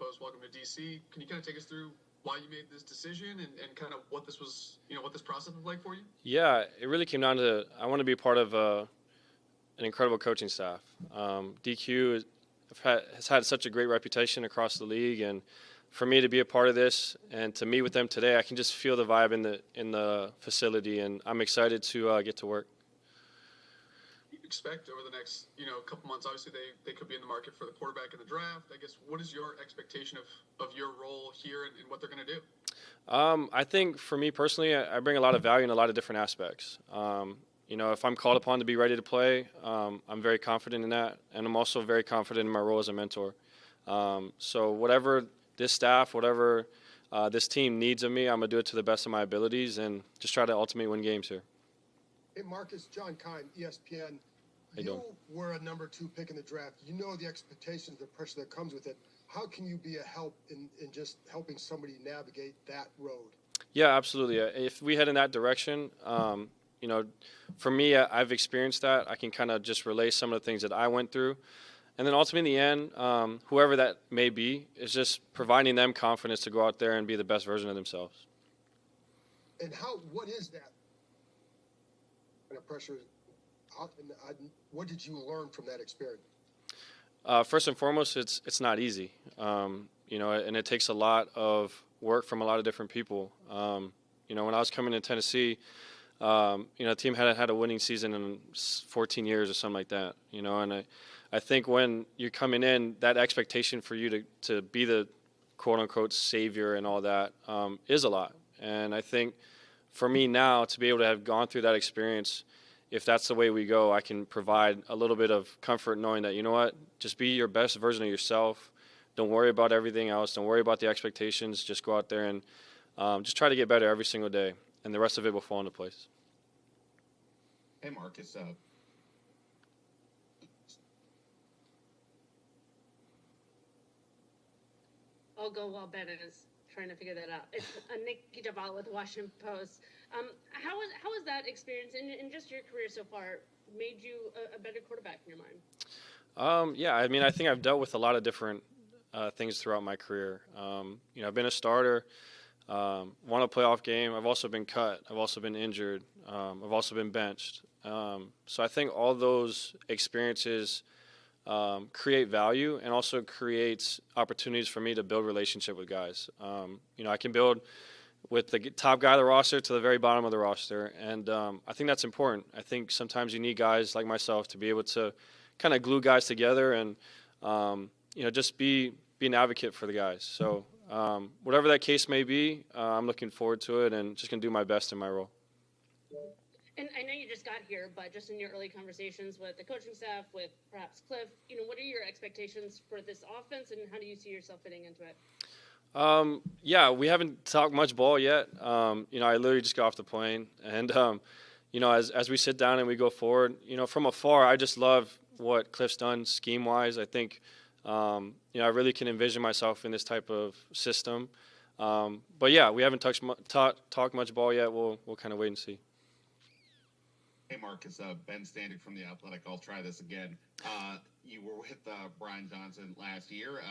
Post. Welcome to DC. Can you kind of take us through why you made this decision and kind of what this was, what this process was like for you? Yeah, it really came down to I want to be part of an incredible coaching staff. DQ has had such a great reputation across the league, and for me to be a part of this and to meet with them today, I can just feel the vibe in the facility, and I'm excited to get to work. You expect over the next couple months, obviously they could be in the market for the quarterback in the draft. I guess what is your expectation of your role here and what they're going to do? I think for me personally, I bring a lot of value in a lot of different aspects. If I'm called upon to be ready to play, I'm very confident in that, and I'm also very confident in my role as a mentor. So whatever this staff, whatever this team needs of me, I'm going to do it to the best of my abilities and just try to ultimately win games here. Hey, Marcus, John Kine, ESPN. You were a number 2 pick in the draft. You know the expectations, the pressure that comes with it. How can you be a help in just helping somebody navigate that road? Yeah, absolutely. If we head in that direction, for me, I've experienced that. I can kind of just relay some of the things that I went through. And then ultimately in the end, whoever that may be, is just providing them confidence to go out there and be the best version of themselves. And what is that kind of pressure? What did you learn from that experience? First and foremost, it's not easy, and it takes a lot of work from a lot of different people. When I was coming to Tennessee, the team hadn't had a winning season in 14 years or something like that, and I think when you're coming in, that expectation for you to be the quote-unquote savior and all that is a lot. And I think for me now, to be able to have gone through that experience, if that's the way we go, I can provide a little bit of comfort knowing that, just be your best version of yourself. Don't worry about everything else. Don't worry about the expectations. Just go out there and just try to get better every single day, and the rest of it will fall into place. Hey, Marcus. I'll go while Ben is trying to figure that out. It's Nikki Daval with the Washington Post. How has that experience in just your career so far made you a better quarterback in your mind? Yeah, I think I've dealt with a lot of different things throughout my career. I've been a starter, won a playoff game. I've also been cut. I've also been injured. I've also been benched. So I think all those experiences create value and also creates opportunities for me to build relationship with guys. I can build with the top guy of the roster to the very bottom of the roster, and I think that's important. I think sometimes you need guys like myself to be able to kind of glue guys together and just be an advocate for the guys. So whatever that case may be, I'm looking forward to it and just going to do my best in my role. And I know you just got here, but just in your early conversations with the coaching staff, with perhaps Cliff, what are your expectations for this offense, and how do you see yourself fitting into it? Yeah, we haven't talked much ball yet. I literally just got off the plane, and as we sit down and we go forward, from afar, I just love what Cliff's done scheme-wise. I think, I really can envision myself in this type of system. But yeah, we haven't talked much ball yet. We'll kind of wait and see. Hey, Marcus, Ben Standig from The Athletic. I'll try this again. You were with Brian Johnson last year.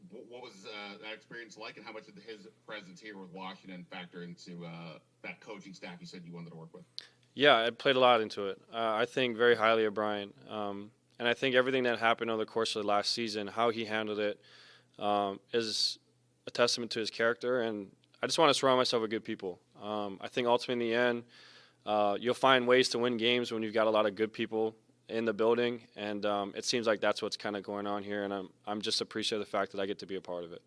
What was that experience like, and how much did his presence here with Washington factor into that coaching staff you said you wanted to work with? Yeah, it played a lot into it. I think very highly of Brian. And I think everything that happened over the course of the last season, how he handled it, is a testament to his character. And I just want to surround myself with good people. I think ultimately in the end, you'll find ways to win games when you've got a lot of good people in the building, and it seems like that's what's kind of going on here, and I'm just appreciative of the fact that I get to be a part of it.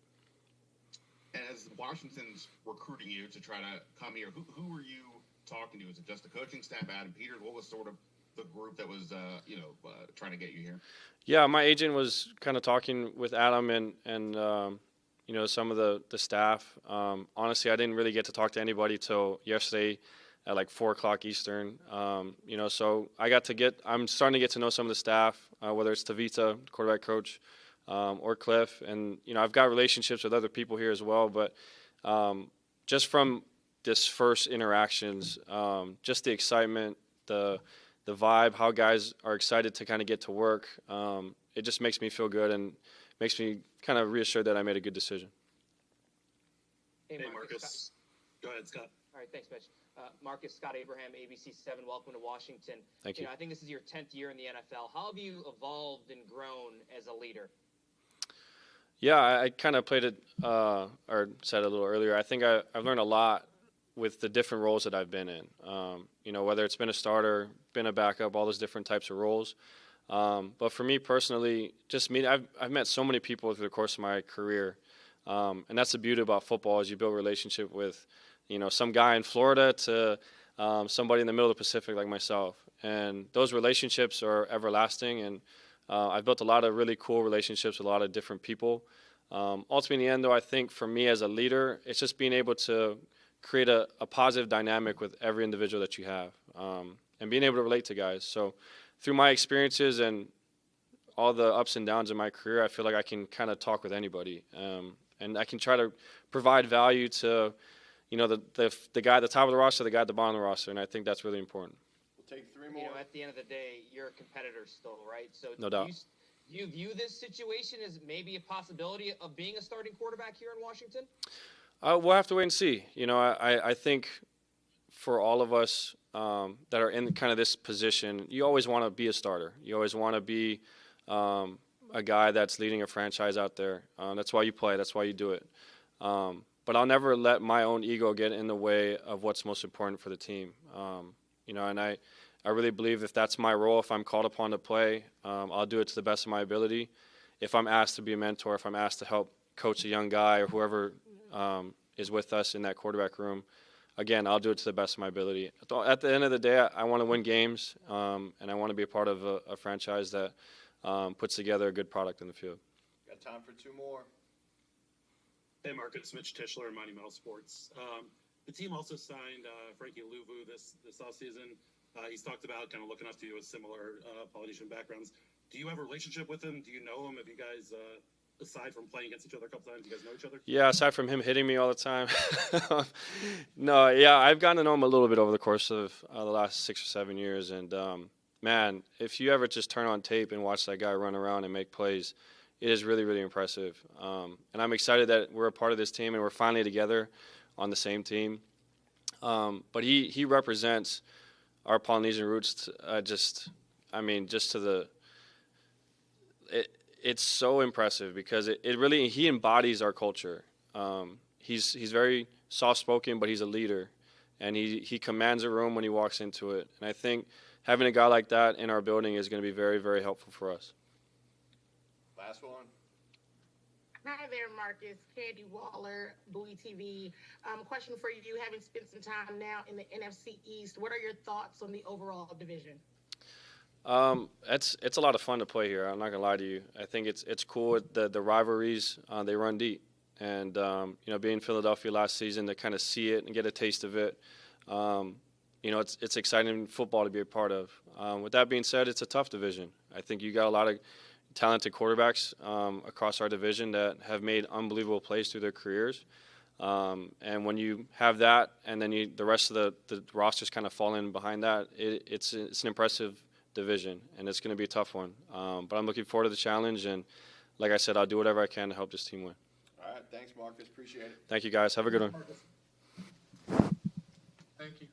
And as Washington's recruiting you to try to come here, who were you talking to? Was it just the coaching staff, Adam Peters? What was sort of the group that was trying to get you here? Yeah, my agent was kind of talking with Adam and some of the staff. Honestly, I didn't really get to talk to anybody till yesterday at like 4 o'clock Eastern. So I'm starting to get to know some of the staff, whether it's Tavita, quarterback coach, or Cliff. And, I've got relationships with other people here as well. But just from this first interactions, just the excitement, the vibe, how guys are excited to kind of get to work, it just makes me feel good. And makes me kind of reassured that I made a good decision. Hey, Marcus. Go ahead, Scott. All right, thanks, Mitch. Marcus, Scott Abraham, ABC7, welcome to Washington. Thank you. I think this is your 10th year in the NFL. How have you evolved and grown as a leader? Yeah, I kind of played it, or said it a little earlier. I think I've learned a lot with the different roles that I've been in. Whether it's been a starter, been a backup, all those different types of roles. But for me personally, I've met so many people through the course of my career. And that's the beauty about football is you build a relationship with, some guy in Florida to somebody in the middle of the Pacific like myself. And those relationships are everlasting. And I've built a lot of really cool relationships with a lot of different people. Ultimately, in the end, though, I think for me as a leader, it's just being able to create a positive dynamic with every individual that you have and being able to relate to guys. So through my experiences and all the ups and downs in my career, I feel like I can kind of talk with anybody. And I can try to provide value to, the guy at the top of the roster, the guy at the bottom of the roster, and I think that's really important. We'll take 3 more. At the end of the day, you're a competitor still, right? So No doubt. Do you view this situation as maybe a possibility of being a starting quarterback here in Washington? We'll have to wait and see. I think for all of us that are in kind of this position, you always want to be a starter. You always want to be a guy that's leading a franchise out there. That's why you play. That's why you do it. But I'll never let my own ego get in the way of what's most important for the team. And I really believe if that's my role, if I'm called upon to play, I'll do it to the best of my ability. If I'm asked to be a mentor, if I'm asked to help coach a young guy or whoever is with us in that quarterback room, again, I'll do it to the best of my ability. At the end of the day, I want to win games, and I want to be a part of a franchise that puts together a good product in the field. Got time for 2 more. Hey, Marcus, Mitch Tischler, Monumental Sports. The team also signed Frankie Luvu this offseason. He's talked about kind of looking up to you with similar Polynesian backgrounds. Do you have a relationship with him? Do you know him? Have you guys, aside from playing against each other a couple times, do you guys know each other? Yeah, aside from him hitting me all the time. No, yeah, I've gotten to know him a little bit over the course of the last 6 or 7 years. And, man, if you ever just turn on tape and watch that guy run around and make plays, it is really, really impressive. And I'm excited that we're a part of this team and we're finally together on the same team. But he represents our Polynesian roots just to the it's so impressive because it really he embodies our culture. He's very soft-spoken, but he's a leader, and he commands a room when he walks into it. And I think having a guy like that in our building is going to be very, very helpful for us. Last one. Hi there, Marcus. Candy Waller, Bowie TV. Question for you. Having spent some time now in the NFC East, what are your thoughts on the overall division? It's a lot of fun to play here. I'm not gonna lie to you. I think it's cool. The rivalries they run deep, and being in Philadelphia last season to kind of see it and get a taste of it. It's exciting football to be a part of. With that being said, it's a tough division. I think you got a lot of talented quarterbacks across our division that have made unbelievable plays through their careers. And when you have that, and then the rest of the rosters kind of fall in behind that, it's an impressive division, and it's going to be a tough one. But I'm looking forward to the challenge, and like I said, I'll do whatever I can to help this team win. All right, thanks, Marcus. Appreciate it. Thank you, guys. Have a good one. Thank you.